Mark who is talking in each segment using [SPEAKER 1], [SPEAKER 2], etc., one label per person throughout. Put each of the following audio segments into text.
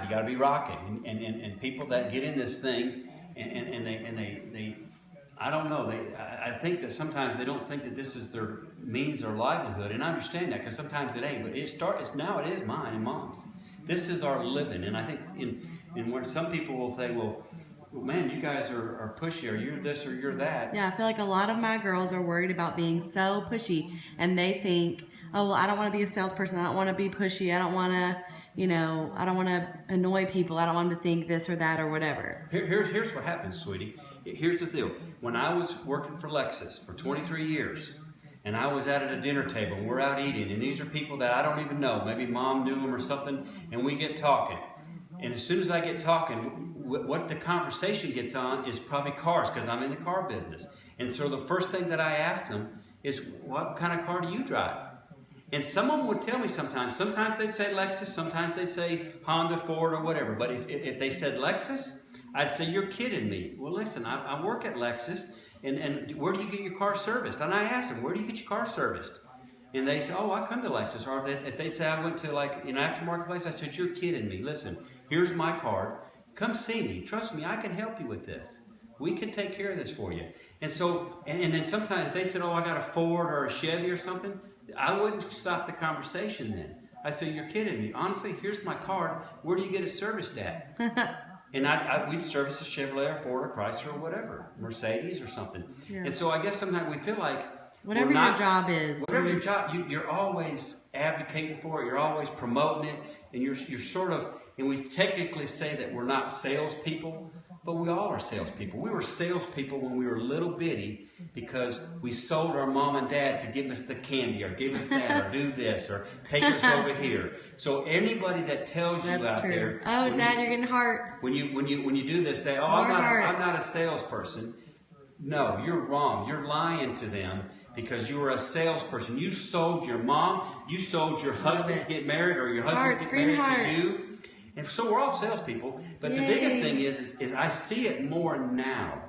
[SPEAKER 1] You got to be rocking, and people that get in this thing, and they I don't know. I think that sometimes they don't think that this is their means or livelihood, and I understand that because sometimes it ain't. But now it is mine and mom's. This is our living, and I think in where some people will say, well, man, you guys are pushy, or you're this or you're that.
[SPEAKER 2] Yeah, I feel like a lot of my girls are worried about being so pushy, and they think, oh, well, I don't want to be a salesperson. I don't want to be pushy. I don't want to, I don't want to annoy people. I don't want them to think this or that or whatever.
[SPEAKER 1] Here's what happens, sweetie. Here's the deal. When I was working for Lexus for 23 years, and I was at a dinner table, and we're out eating, and these are people that I don't even know. Maybe mom knew them or something, and we get talking. And as soon as I get talking, what the conversation gets on is probably cars, because I'm in the car business. And so the first thing that I asked them is, what kind of car do you drive? And someone would tell me sometimes they'd say Lexus, sometimes they'd say Honda, Ford, or whatever. But if they said Lexus, I'd say, you're kidding me. Well, listen, I work at Lexus, and where do you get your car serviced? And I asked them, where do you get your car serviced? And they say, oh, I come to Lexus. Or if they say I went to like an aftermarket place, I said, you're kidding me. Listen, here's my card. Come see me. Trust me, I can help you with this. We can take care of this for you. And so, and then sometimes if they said, oh, I got a Ford or a Chevy or something, I wouldn't stop the conversation then. I said, you're kidding me. Honestly, here's my card. Where do you get it serviced at? And we'd service a Chevrolet or Ford or Chrysler or whatever, Mercedes or something. Yeah. And so I guess sometimes we feel like
[SPEAKER 2] whatever your job is,
[SPEAKER 1] whatever your job, you're always advocating for it. You're always promoting it, and you're sort of. And we technically say that we're not salespeople, but we all are salespeople. We were salespeople when we were little bitty because we sold our mom and dad to give us the candy or give us that or do this or take us over here. So anybody that tells you out there,
[SPEAKER 2] oh, Dad, you're getting hearts.
[SPEAKER 1] When you do this, say, oh, I'm not a salesperson. No, you're wrong. You're lying to them because you were a salesperson. You sold your mom. You sold your husband to get married, or your husband to get married to you. And so we're all salespeople, but the biggest thing is I see it more now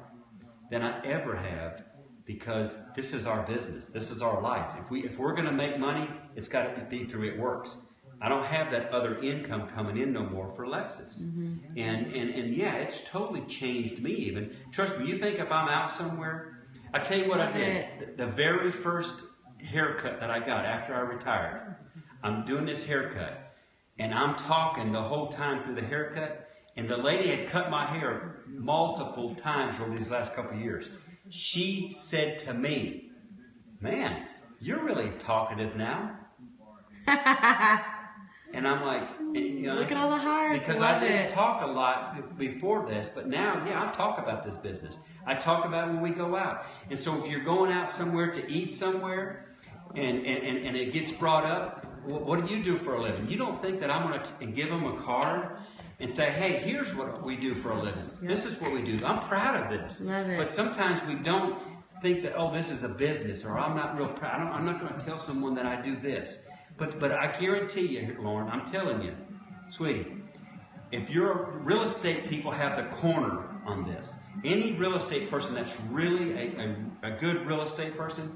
[SPEAKER 1] than I ever have because this is our business. This is our life. If we're going to make money, it's got to be through It Works. I don't have that other income coming in no more for Lexus. Mm-hmm. And yeah, it's totally changed me even. Trust me, you think if I'm out somewhere, I tell you what I did. The very first haircut that I got after I retired, I'm doing this haircut. And I'm talking the whole time through the haircut, and the lady had cut my hair multiple times over these last couple of years. She said to me, man, you're really talkative now. And I'm like,
[SPEAKER 2] look at all the hearts.
[SPEAKER 1] Because I didn't talk a lot before this, but now, yeah, I talk about this business. I talk about it when we go out. And so if you're going out somewhere to eat somewhere, and it gets brought up, what do you do for a living? You don't think that I'm going to give them a card and say, hey, here's what we do for a living. Yep. This is what we do. I'm proud of this.
[SPEAKER 2] Love it.
[SPEAKER 1] But sometimes we don't think that, oh, this is a business, or I'm not real proud. I'm not going to tell someone that I do this. But I guarantee you, Lauren, I'm telling you, sweetie, if you're real estate people have the corner on this. Any real estate person that's really a good real estate person,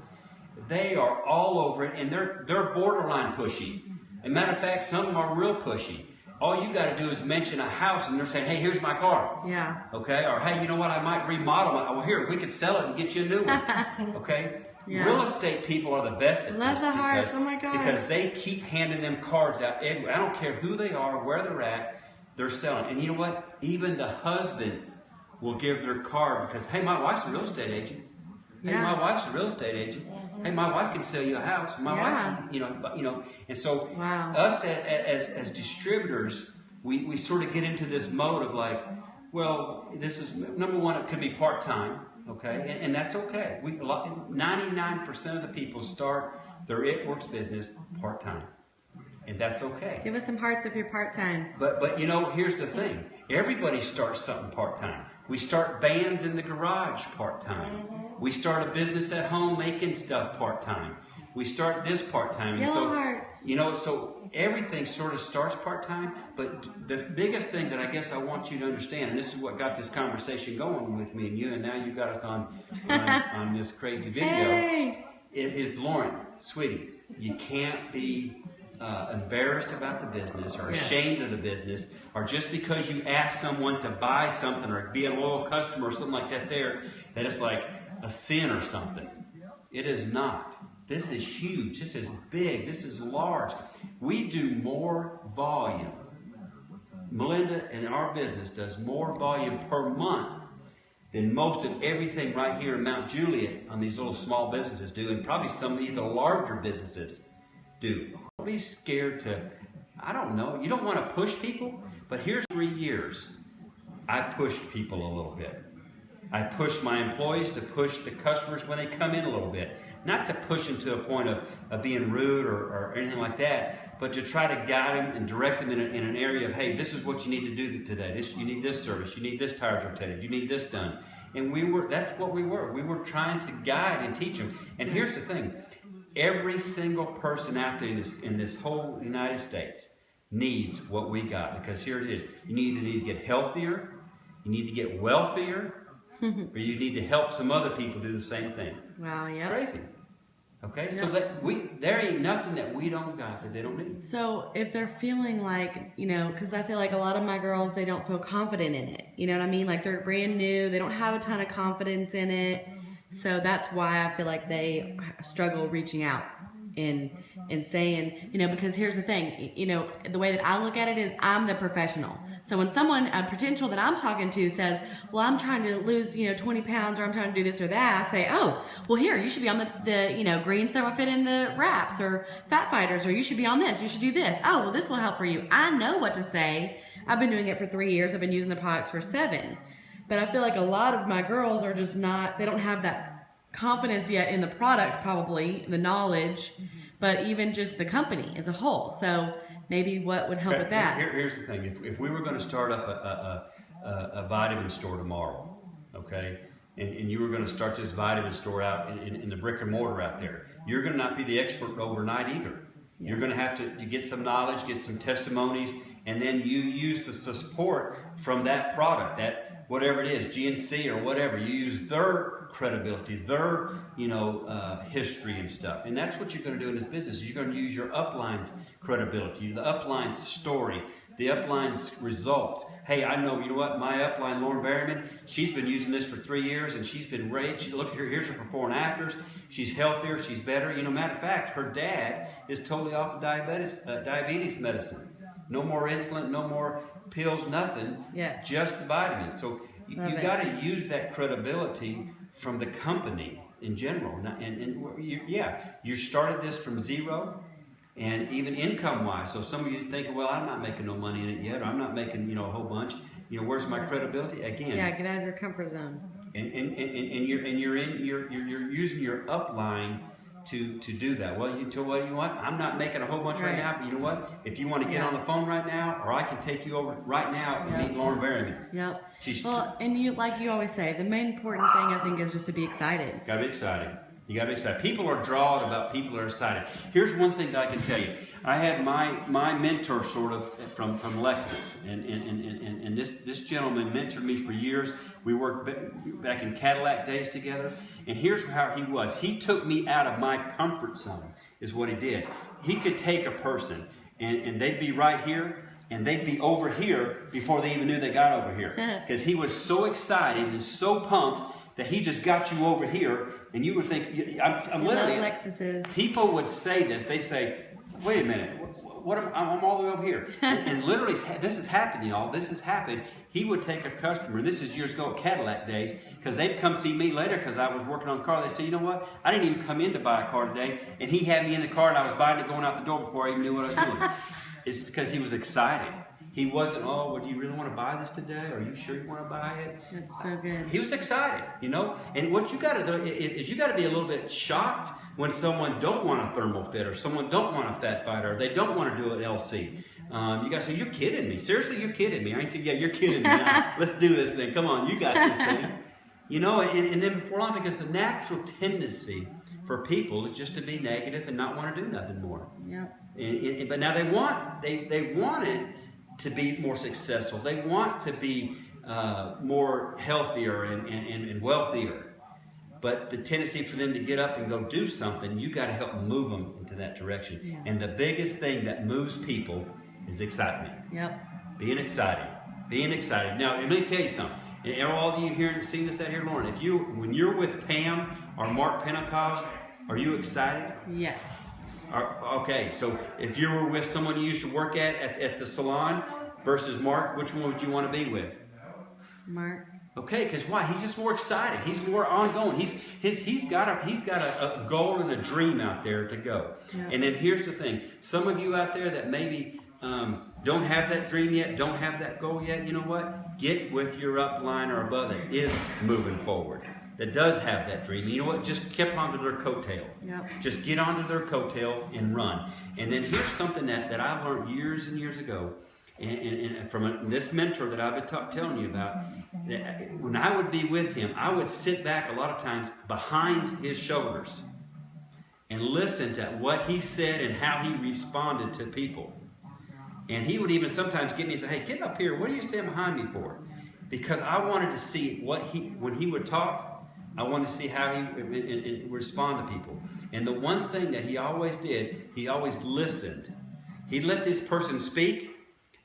[SPEAKER 1] they are all over it, and they're borderline pushy. As a matter of fact, some of them are real pushy. All you got to do is mention a house, and they're saying, hey, here's my car.
[SPEAKER 2] Yeah.
[SPEAKER 1] Okay? Or, hey, you know what? I might remodel it. Well, here, we could sell it and get you a new one. Okay? Yeah. Real estate people are the best at
[SPEAKER 2] this. The hearts. Oh, my God.
[SPEAKER 1] Because they keep handing them cards out. I don't care who they are, where they're at, they're selling. And you know what? Even the husbands will give their card because, hey, my wife's a real estate agent. Hey, my wife's a real estate agent. Hey, my wife can sell you a house. My wife, and so us as distributors, we sort of get into this mode of like, well, this is number one. It could be part time, okay, and that's okay. 99% of the people start their It Works business part time, and that's okay.
[SPEAKER 2] Give us some hearts if you're part time.
[SPEAKER 1] But here's the thing: everybody starts something part time. We start bands in the garage part time. We start a business at home making stuff part-time. We start this part-time.
[SPEAKER 2] Yellow hearts.
[SPEAKER 1] So everything sort of starts part-time, but the biggest thing that I guess I want you to understand, and this is what got this conversation going with me and you, and now you got us on this crazy video,
[SPEAKER 2] hey.
[SPEAKER 1] it is Lauren, sweetie, you can't be embarrassed about the business or ashamed of the business, or just because you ask someone to buy something or be a loyal customer or something like that that it's like a sin or something. It is not. This is huge. This is big. This is large. We do more volume. Melinda in our business does more volume per month than most of everything right here in Mount Juliet on these little small businesses do, and probably some of the larger businesses do. Don't be scared to, I don't know, you don't want to push people, but here's 3 years. I pushed people a little bit. I pushed my employees to push the customers when they come in a little bit. Not to push them to a point of being rude or anything like that, but to try to guide them and direct them in an area of, hey, this is what you need to do today. You need this service. You need this tires rotated. You need this done. And that's what we were. We were trying to guide and teach them. And here's the thing. Every single person out there in this whole United States needs what we got, because here it is. You either need to get healthier, you need to get wealthier, or you need to help some other people do the same thing.
[SPEAKER 2] Wow, yeah.
[SPEAKER 1] It's crazy. Okay, so there ain't nothing that we don't got that they don't need.
[SPEAKER 2] So if they're feeling like, because I feel like a lot of my girls, they don't feel confident in it. You know what I mean? Like they're brand new, they don't have a ton of confidence in it. So that's why I feel like they struggle reaching out and saying, because here's the thing, the way that I look at it is I'm the professional. So when a potential that I'm talking to says, well, I'm trying to lose, 20 pounds, or I'm trying to do this or that, I say, oh, well, here, you should be on the greens thermofit in the wraps, or fat fighters, or you should be on this, you should do this. Oh, well, this will help for you. I know what to say. I've been doing it for 3 years. I've been using the products for 7. But I feel like a lot of my girls are just they don't have that confidence yet in the products, probably, the knowledge, but even just the company as a whole. So maybe what would help with that?
[SPEAKER 1] Here's the thing. If we were going to start up a vitamin store tomorrow, okay, and you were going to start this vitamin store out in the brick and mortar out there, you're going to not be the expert overnight either. Yeah. You're going to have to get some knowledge, get some testimonies, and then you use the support from that product, that whatever it is, GNC or whatever. You use their credibility, their history and stuff, and that's what you're going to do in this business. You're going to use your upline's credibility, the upline's story, the upline's results. Hey, I know, you know what, my upline, Lauren Berryman, she's been using this for 3 years, and she's been great. Look at her, here's her before and afters. She's healthier, she's better. Matter of fact, her dad is totally off of diabetes medicine. No more insulin, no more pills, nothing. Yeah. Just the vitamins. So you got to use that credibility from the company in general. You started this from zero, and even income-wise. So some of you thinking, well, I'm not making no money in it yet, or I'm not making a whole bunch. Where's my credibility? Again.
[SPEAKER 2] Yeah, get out of your comfort zone.
[SPEAKER 1] And you're using your upline to do that. Well, you know what? I'm not making a whole bunch right now, but you know what? If you want to get on the phone right now, or I can take you over right now and meet Lauren Berryman.
[SPEAKER 2] Yep. Well, and like you always say, the main important thing, I think, is just to be excited.
[SPEAKER 1] Gotta be excited. You gotta be excited. People are drawn about people that are excited. Here's one thing that I can tell you. I had my mentor sort of from Lexus, and this gentleman mentored me for years. We worked back in Cadillac days together, and here's how he was. He took me out of my comfort zone, is what he did. He could take a person, and they'd be right here, and they'd be over here before they even knew they got over here. Because he was so excited and so pumped that he just got you over here, and you would think, I'm literally,
[SPEAKER 2] Lexuses.
[SPEAKER 1] People would say this, they'd say, wait a minute, I'm all the way over here. And literally, this has happened, y'all, this has happened. He would take a customer, and this is years ago, Cadillac days, because they'd come see me later because I was working on the car. They say, you know what, I didn't even come in to buy a car today, and he had me in the car, and I was buying it going out the door before I even knew what I was doing. It's because he was excited. He wasn't, oh, well, do you really want to buy this today? Are you sure you want to buy it?
[SPEAKER 2] That's so good.
[SPEAKER 1] He was excited, And what you got to do is you got to be a little bit shocked when someone don't want a thermal fit, or someone don't want a fat fighter, or they don't want to do an LC. You got to say, you're kidding me. Seriously, you're kidding me. Aren't you? Yeah, you're kidding me. Now, let's do this thing. Come on, you got this thing. And then before long, because the natural tendency for people is just to be negative and not want to do nothing more.
[SPEAKER 2] Yeah.
[SPEAKER 1] But now they want it to be more successful. They want to be more healthier and wealthier. but the tendency for them to get up and go do something, you got to help move them into that direction.
[SPEAKER 2] Yeah.
[SPEAKER 1] And the biggest thing that moves people is excitement.
[SPEAKER 2] Yep.
[SPEAKER 1] Being excited. Being excited. Now, let me tell you something. And all of you here and seeing this out here, Lauren, when you're with Pam or Mark Pentecost, are you excited?
[SPEAKER 2] Yes.
[SPEAKER 1] Okay, so if you were with someone you used to work at the salon versus Mark, which one would you want to be with?
[SPEAKER 2] Mark.
[SPEAKER 1] Okay, because why? He's just more excited. He's more ongoing. He's got a goal and a dream out there to go.
[SPEAKER 2] Yeah.
[SPEAKER 1] And then here's the thing: some of you out there that maybe don't have that dream yet, don't have that goal yet. You know what? Get with your upline or above that is moving forward, that does have that dream. You know what? Just keep onto their coattail.
[SPEAKER 2] Yep.
[SPEAKER 1] Just get onto their coattail and run. And then here's something that I learned years and years ago. And from this mentor that I've been telling you about, that when I would be with him, I would sit back a lot of times behind his shoulders and listen to what he said and how he responded to people. And he would even sometimes get me and say, hey, get up here. What are you standing behind me for? Because I wanted to see when he would talk, I wanted to see how he would respond to people. And the one thing that he always did, he always listened. He'd let this person speak.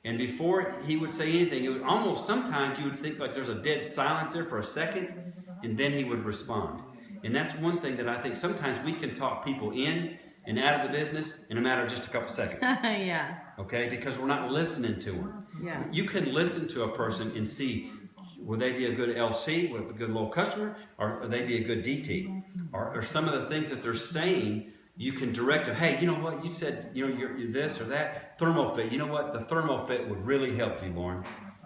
[SPEAKER 1] And before he would say anything, it would almost sometimes you would think like there's a dead silence there for a second, and then he would respond. And that's one thing that I think sometimes we can talk people in and out of the business in a matter of just a couple seconds.
[SPEAKER 2] Yeah.
[SPEAKER 1] Okay? Because we're not listening to them.
[SPEAKER 2] Yeah.
[SPEAKER 1] You can listen to a person and see, will they be a good LC, will they be a good low customer, or will they be a good DT? Or some of the things that they're saying, you can direct them. Hey, you know what? You said, you're this or that. ThermoFit. You know what? The ThermoFit would really help you, Lauren.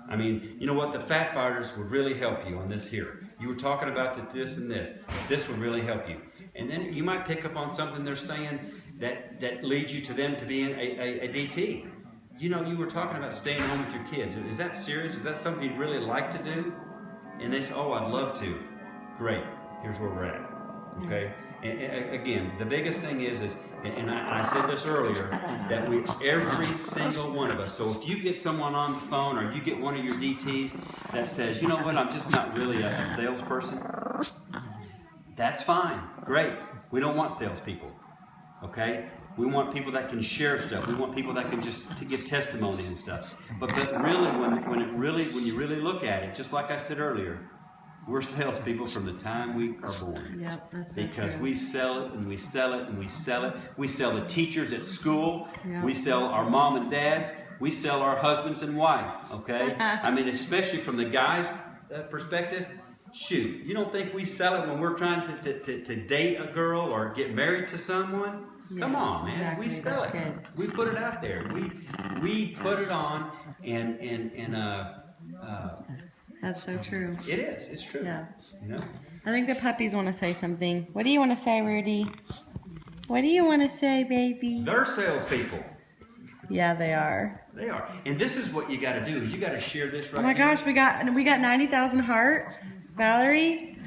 [SPEAKER 1] I mean, you know what? The fat fighters would really help you on this here. You were talking about this and this. This would really help you. And then you might pick up on something they're saying that leads you to them to being a DT. You know, you were talking about staying home with your kids. Is that serious? Is that something you'd really like to do? And they say, oh, I'd love to. Great. Here's where we're at. Okay? And again, the biggest thing is and I said this earlier, that every single one of us, so if you get someone on the phone or you get one of your DTs that says, you know what, I'm just not really a salesperson, that's fine, great. We don't want salespeople, okay? We want people that can share stuff. We want people that can to give testimonies and stuff. But really, when you really look at it, just like I said earlier, we're salespeople from the time we are born.
[SPEAKER 2] Yep, that's
[SPEAKER 1] because
[SPEAKER 2] true.
[SPEAKER 1] we sell it and we sell it and we sell it. We sell the teachers at school.
[SPEAKER 2] Yep.
[SPEAKER 1] We sell our mom and dads. We sell our husbands and wife. Okay? I mean, especially from the guy's perspective. Shoot, you don't think we sell it when we're trying to date a girl or get married to someone?
[SPEAKER 2] Yes,
[SPEAKER 1] Come on, man.
[SPEAKER 2] exactly.
[SPEAKER 1] We sell
[SPEAKER 2] That's
[SPEAKER 1] it.
[SPEAKER 2] good.
[SPEAKER 1] We put it out there. We put it on and
[SPEAKER 2] That's so true.
[SPEAKER 1] it is. It's true.
[SPEAKER 2] Yeah.
[SPEAKER 1] You know?
[SPEAKER 2] I think the puppies want to say something. What do you want to say, Rudy? What do you want to say, baby?
[SPEAKER 1] They're salespeople.
[SPEAKER 2] Yeah, they are.
[SPEAKER 1] They are. And this is what you got to do, is you got to share this right
[SPEAKER 2] Oh my
[SPEAKER 1] here.
[SPEAKER 2] gosh, we got 90,000 hearts. Valerie?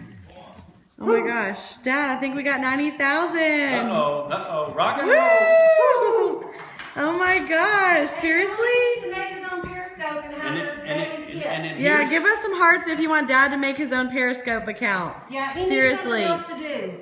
[SPEAKER 2] Oh my gosh. Dad, I think we got 90,000.
[SPEAKER 1] Uh-oh. Rock and
[SPEAKER 2] Woo!
[SPEAKER 1] roll.
[SPEAKER 2] Oh my gosh. Seriously?
[SPEAKER 3] To make his own Periscope and have a daily tip.
[SPEAKER 1] And then
[SPEAKER 2] Yeah,
[SPEAKER 1] here's-
[SPEAKER 2] give us some hearts if you want Dad to make his own Periscope account.
[SPEAKER 3] Yeah, he
[SPEAKER 2] Seriously.
[SPEAKER 3] needs something else to do.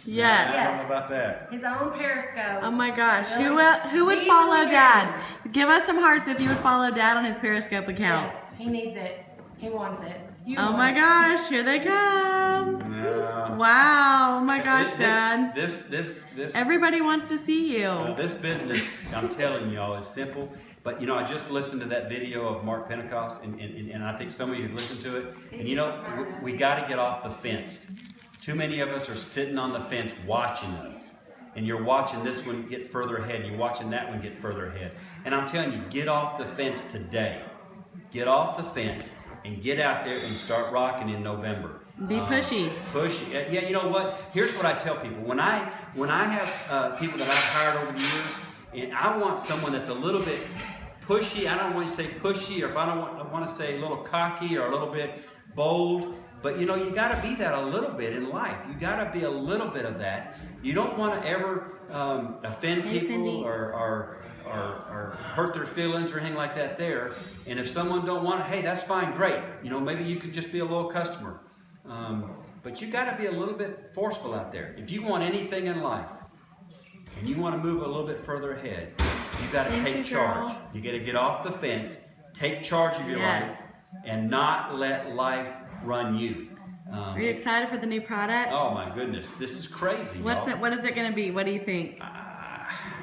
[SPEAKER 2] Yes.
[SPEAKER 1] I don't know about that.
[SPEAKER 3] His own Periscope.
[SPEAKER 2] Oh my gosh.
[SPEAKER 3] Really?
[SPEAKER 2] Who would
[SPEAKER 3] Me
[SPEAKER 2] follow
[SPEAKER 3] and
[SPEAKER 2] Dad?
[SPEAKER 3] Gary.
[SPEAKER 2] Give us some hearts if you would follow Dad on his Periscope account.
[SPEAKER 3] Yes, he needs it. He wants it. You
[SPEAKER 2] Oh
[SPEAKER 3] want
[SPEAKER 2] my
[SPEAKER 3] it.
[SPEAKER 2] gosh, here they come.
[SPEAKER 1] Yeah.
[SPEAKER 2] Wow. Oh my gosh,
[SPEAKER 1] This-
[SPEAKER 2] Dad.
[SPEAKER 1] This
[SPEAKER 2] Everybody wants to see you.
[SPEAKER 1] this business, I'm telling y'all, is simple. But you know, I just listened to that video of Mark Pentecost, and I think some of you have listened to it. And you know, we got to get off the fence. Too many of us are sitting on the fence watching us. And you're watching this one get further ahead, and you're watching that one get further ahead. And I'm telling you, get off the fence today. Get off the fence and get out there and start rocking in November.
[SPEAKER 2] Be pushy.
[SPEAKER 1] Pushy. Yeah, you know what? Here's what I tell people. When I have people that I've hired over the years, and I want someone that's a little bit pushy. I don't want to say pushy, or if I want to say a little cocky or a little bit bold. But you know, you got to be that a little bit in life. You got to be a little bit of that. You don't want to ever offend
[SPEAKER 2] Hey,
[SPEAKER 1] people
[SPEAKER 2] Cindy.
[SPEAKER 1] or hurt their feelings or anything like that there. And if someone don't want it, hey, that's fine, great. You know, maybe you could just be a loyal customer. But you got to be a little bit forceful out there. If you want anything in life, and you want to move a little bit further ahead, you got to take charge. You got to get off the fence, take charge of your life, and not let life run you.
[SPEAKER 2] Are you excited for the new product?
[SPEAKER 1] Oh my goodness, this is crazy.
[SPEAKER 2] What is it going to be? What do you think?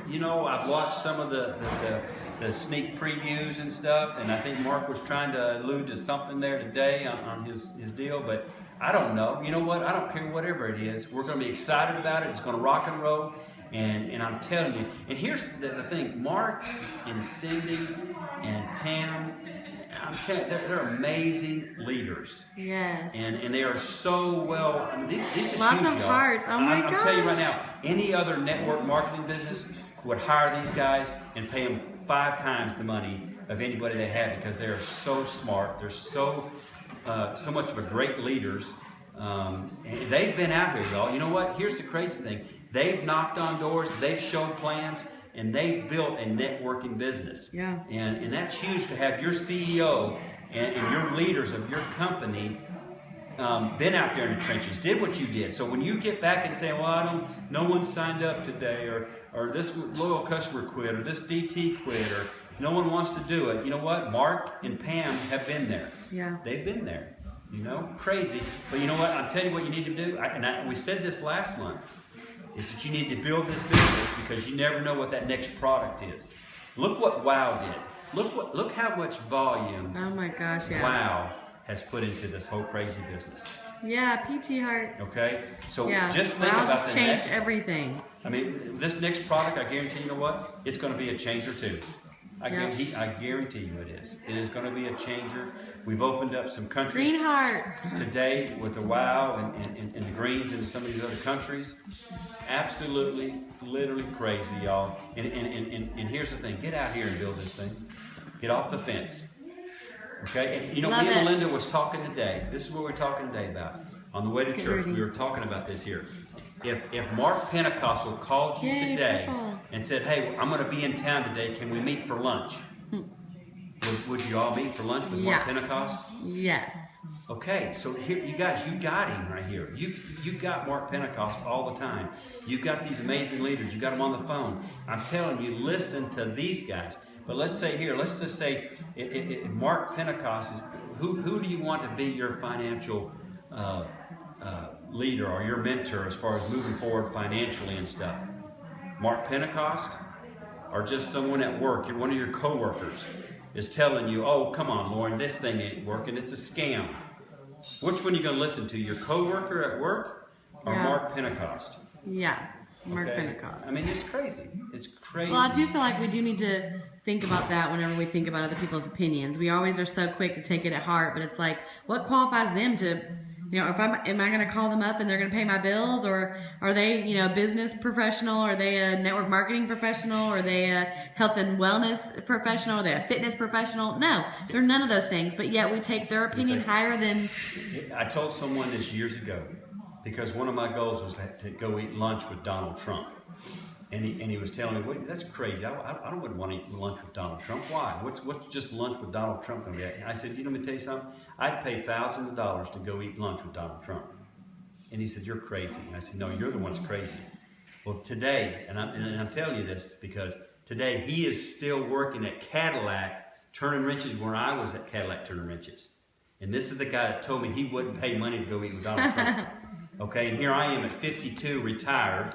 [SPEAKER 1] You know, I've watched some of the sneak previews and stuff, and I think Mark was trying to allude to something there today on his deal, but I don't know. You know what? I don't care whatever it is. We're going to be excited about it. It's going to rock and roll. And I'm telling you, and here's the thing, Mark and Cindy and Pam, I'm telling you, they're amazing leaders.
[SPEAKER 2] Yes.
[SPEAKER 1] And they are so well, I mean, this is
[SPEAKER 2] lots
[SPEAKER 1] huge,
[SPEAKER 2] of
[SPEAKER 1] y'all.
[SPEAKER 2] hearts. Oh my God.
[SPEAKER 1] I'm telling you right now, any other network marketing business would hire these guys and pay them 5 times the money of anybody they have, because they are so smart. They're so much of a great leaders. And they've been out here, y'all. You know what? Here's the crazy thing. They've knocked on doors, they've shown plans, and they've built a networking business.
[SPEAKER 2] Yeah.
[SPEAKER 1] And that's huge to have your CEO and your leaders of your company been out there in the trenches, did what you did. So when you get back and say, well, no one signed up today, or this loyal customer quit, or this DT quit, or no one wants to do it, you know what? Mark and Pam have been there.
[SPEAKER 2] Yeah.
[SPEAKER 1] They've been there. You know, crazy. But you know what? I'll tell you what you need to do. We said this last month. Is that you need to build this business, because you never know what that next product is. Look what Wow did. Look how much volume
[SPEAKER 2] Oh my gosh, yeah.
[SPEAKER 1] Wow has put into this whole crazy business.
[SPEAKER 2] Yeah, PT Heart.
[SPEAKER 1] Okay? So
[SPEAKER 2] Yeah.
[SPEAKER 1] just think
[SPEAKER 2] Wow
[SPEAKER 1] about
[SPEAKER 2] just
[SPEAKER 1] the
[SPEAKER 2] changed
[SPEAKER 1] next.
[SPEAKER 2] everything.
[SPEAKER 1] I mean, this next product, I guarantee, you know what? It's going to be a changer too. I guarantee you it is. It is going to be a changer. We've opened up some countries
[SPEAKER 2] Green Heart.
[SPEAKER 1] today with the Wow and the greens into some of these other countries. Absolutely, literally crazy, y'all. And here's the thing. Get out here and build this thing. Get off the fence. Okay? And, you know,
[SPEAKER 2] Love
[SPEAKER 1] me and
[SPEAKER 2] it.
[SPEAKER 1] Melinda was talking today. This is what we're talking today about. On the way to church, we were talking about this here. If Mark Pentecostal called you
[SPEAKER 2] Yay,
[SPEAKER 1] today
[SPEAKER 2] football.
[SPEAKER 1] and said, hey, I'm going to be in town today, can we meet for lunch? Would you all meet for lunch with Mark Pentecost?
[SPEAKER 2] Yes.
[SPEAKER 1] Okay, so here, you guys, you got him right here. You got Mark Pentecost all the time. You got these amazing leaders. You got them on the phone. I'm telling you, listen to these guys. But let's just say, Mark Pentecost is, who do you want to be your financial leader or your mentor as far as moving forward financially and stuff? Mark Pentecost, or just someone at work, one of your coworkers is telling you, oh, come on, Lauren, this thing ain't working, it's a scam. Which one are you going to listen to, your coworker at work or Mark Pentecost?
[SPEAKER 2] Yeah, Mark
[SPEAKER 1] Okay?
[SPEAKER 2] Pentecost.
[SPEAKER 1] I mean, it's crazy. It's crazy.
[SPEAKER 2] Well, I do feel like we do need to think about that whenever we think about other people's opinions. We always are so quick to take it at heart, but it's like, what qualifies them to, you know, am I going to call them up and they're going to pay my bills, or are they, you know, a business professional? Are they a network marketing professional? Are they a health and wellness professional? Are they a fitness professional? No, they're none of those things, but yet we take their opinion higher than...
[SPEAKER 1] I told someone this years ago, because one of my goals was to go eat lunch with Donald Trump. And he was telling me, wait, that's crazy. I wouldn't want to eat lunch with Donald Trump. Why? What's just lunch with Donald Trump going to be? I said, you know, let me tell you something. I'd pay thousands of dollars to go eat lunch with Donald Trump. And he said, you're crazy. And I said, no, you're the one that's crazy. Well, today, and I'm telling you this because today he is still working at Cadillac turning wrenches where I was at Cadillac turning wrenches. And this is the guy that told me he wouldn't pay money to go eat with Donald Trump. Okay, and here I am at 52, retired,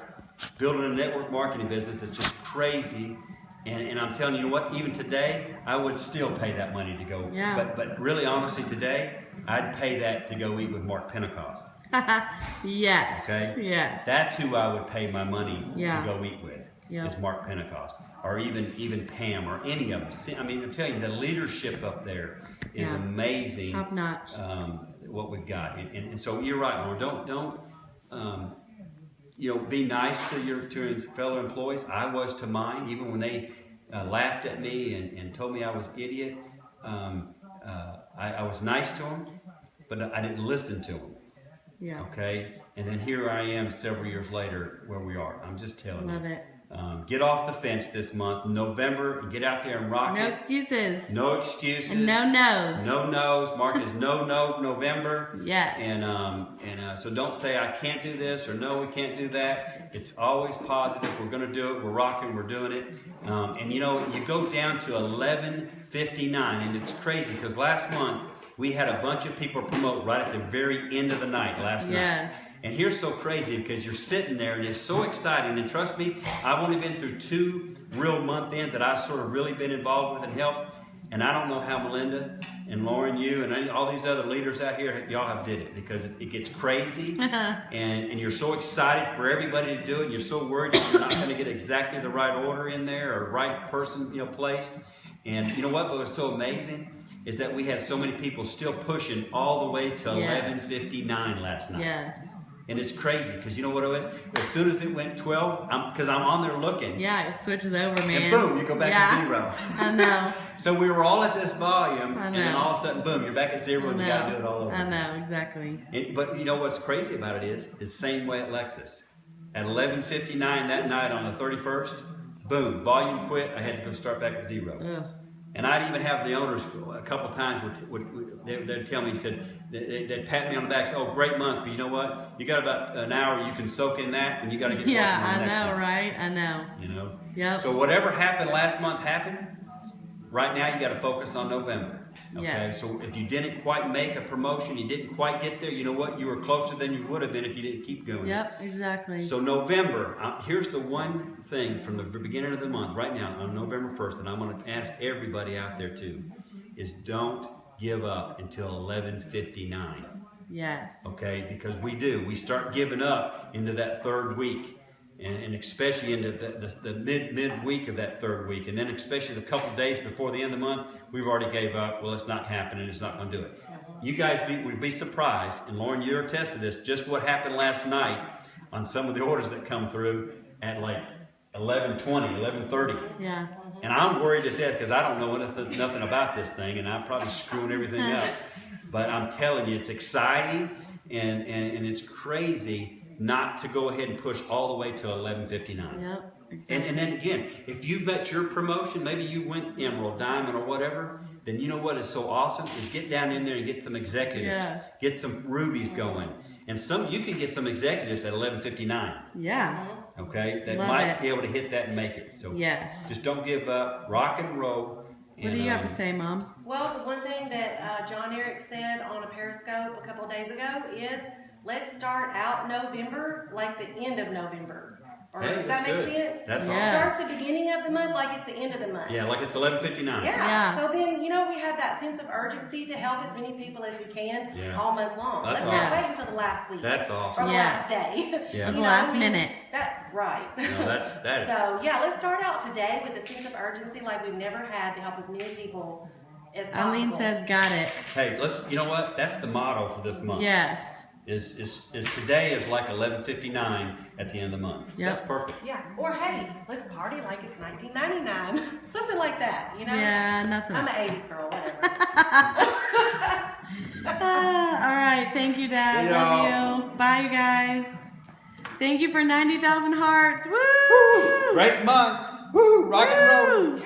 [SPEAKER 1] building a network marketing business that's just crazy. And I'm telling you, you know what? Even today, I would still pay that money to go.
[SPEAKER 2] Yeah.
[SPEAKER 1] But really, honestly, today, I'd pay that to go eat with Mark Pentecost.
[SPEAKER 2] Yes.
[SPEAKER 1] Okay?
[SPEAKER 2] Yes.
[SPEAKER 1] That's who I would pay my money
[SPEAKER 2] Yeah.
[SPEAKER 1] to go eat with,
[SPEAKER 2] Yeah.
[SPEAKER 1] is Mark Pentecost. Or even Pam, or any of them. See, I mean, I'm telling you, the leadership up there is amazing.
[SPEAKER 2] Top notch.
[SPEAKER 1] What we've got. And so you're right, Lauren. Don't you know, be nice to your fellow employees. I was to mine, even when they laughed at me and told me I was an idiot. I was nice to them, but I didn't listen to them.
[SPEAKER 2] Yeah.
[SPEAKER 1] Okay? And then here I am several years later where we are. I'm just telling you.
[SPEAKER 2] Love it.
[SPEAKER 1] Get off the fence this month, November, and get out there and rock
[SPEAKER 2] No
[SPEAKER 1] it.
[SPEAKER 2] excuses.
[SPEAKER 1] No excuses.
[SPEAKER 2] And no no's.
[SPEAKER 1] No no's. Mark is no November.
[SPEAKER 2] Yes.
[SPEAKER 1] And so don't say I can't do this or no, we can't do that. It's always positive. We're going to do it. We're rocking. We're doing it. And you know, you go down to 11:59, and it's crazy because last month we had a bunch of people promote right at the very end of the night last night. And here's so crazy because you're sitting there and it's so exciting. And trust me, I've only been through 2 real month ends that I've sort of really been involved with and helped. And I don't know how Melinda and Lauren, you and all these other leaders out here, y'all have did it because it gets crazy. and you're so excited for everybody to do it. And you're so worried that you're not going to get exactly the right order in there or right person, placed. And you know what was so amazing? Is that we had so many people still pushing all the way to 11:59 last night.
[SPEAKER 2] Yes.
[SPEAKER 1] And it's crazy because you know what it was? As soon as it went 12, because I'm on there looking.
[SPEAKER 2] Yeah, it switches over, man.
[SPEAKER 1] And boom, you go back to 0.
[SPEAKER 2] I know.
[SPEAKER 1] So we were all at this volume, and then all of a sudden, boom, you're back at 0, and you got to do it all over.
[SPEAKER 2] I know, exactly.
[SPEAKER 1] But you know what's crazy about it is the same way at Lexus. At 11:59 that night on the 31st, boom, volume quit. I had to go start back at 0.
[SPEAKER 2] Ugh.
[SPEAKER 1] And I'd even have the owners a couple times they'd tell me, they'd pat me on the back, say, "Oh, great month, but you know what? You got about an hour you can soak in that, and you got to get working on the next
[SPEAKER 2] I know,
[SPEAKER 1] one."
[SPEAKER 2] right? I know.
[SPEAKER 1] You know.
[SPEAKER 2] Yep.
[SPEAKER 1] So whatever happened last month happened. Right now, you got to focus on November. Okay.
[SPEAKER 2] Yeah.
[SPEAKER 1] So if you didn't quite make a promotion, you didn't quite get there. You know what? You were closer than you would have been if you didn't keep going.
[SPEAKER 2] Yep, exactly.
[SPEAKER 1] So November, here's the one thing from the beginning of the month, right now, on November 1st, and I'm going to ask everybody out there too, is don't give up until 11:59.
[SPEAKER 2] Yes.
[SPEAKER 1] Okay, because we start giving up into that third week. And especially into the mid week of that third week, and then especially the couple days before the end of the month, we've already gave up. Well, it's not happening. It's not going to do it. You guys would be surprised, and Lauren, you're a test of this. Just what happened last night on some of the orders that come through at like 11:20, 11:30.
[SPEAKER 2] Yeah.
[SPEAKER 1] And I'm worried at that because I don't know nothing about this thing, and I'm probably screwing everything up. But I'm telling you, it's exciting and it's crazy not to go ahead and push all the way to 11:59.
[SPEAKER 2] Yep, exactly.
[SPEAKER 1] And then again, if you met your promotion, maybe you went Emerald, Diamond, or whatever, then you know what is so awesome is get down in there and get some executives, get some rubies going, and you can get some executives at 11:59.
[SPEAKER 2] Yeah.
[SPEAKER 1] Okay, that might be able to hit that and make it. So just don't give up, rock and roll.
[SPEAKER 2] What do you have to say, Mom?
[SPEAKER 3] Well, the one thing that John Eric said on a Periscope a couple of days ago is, let's start out November like the end of November. Does that make sense?
[SPEAKER 1] That's awesome.
[SPEAKER 3] Start the beginning of the month like it's the end of the month.
[SPEAKER 1] Yeah, like it's 11:59.
[SPEAKER 3] Yeah. So then, we have that sense of urgency to help as many people as we can all month long.
[SPEAKER 1] That's
[SPEAKER 3] Let's not wait until the last week.
[SPEAKER 1] That's awesome.
[SPEAKER 3] Or the last day.
[SPEAKER 2] Or the last minute.
[SPEAKER 3] Right.
[SPEAKER 1] No, that is.
[SPEAKER 3] So, let's start out today with a sense of urgency like we've never had to help as many people as possible.
[SPEAKER 2] Eileen says, got it.
[SPEAKER 1] Hey, you know what? That's the motto for this month.
[SPEAKER 2] Yes.
[SPEAKER 1] Is today is like 11:59 at the end of the month.
[SPEAKER 2] Yep.
[SPEAKER 1] That's perfect.
[SPEAKER 3] Yeah. Or hey, let's party like it's 1999. Something like that,
[SPEAKER 2] Yeah, not so much.
[SPEAKER 3] I'm an 80s girl, whatever.
[SPEAKER 2] All right. Thank you, Dad. Love you. Bye, you guys. Thank you for 90,000 hearts. Woo!
[SPEAKER 1] Great month. Woo! Rock and roll.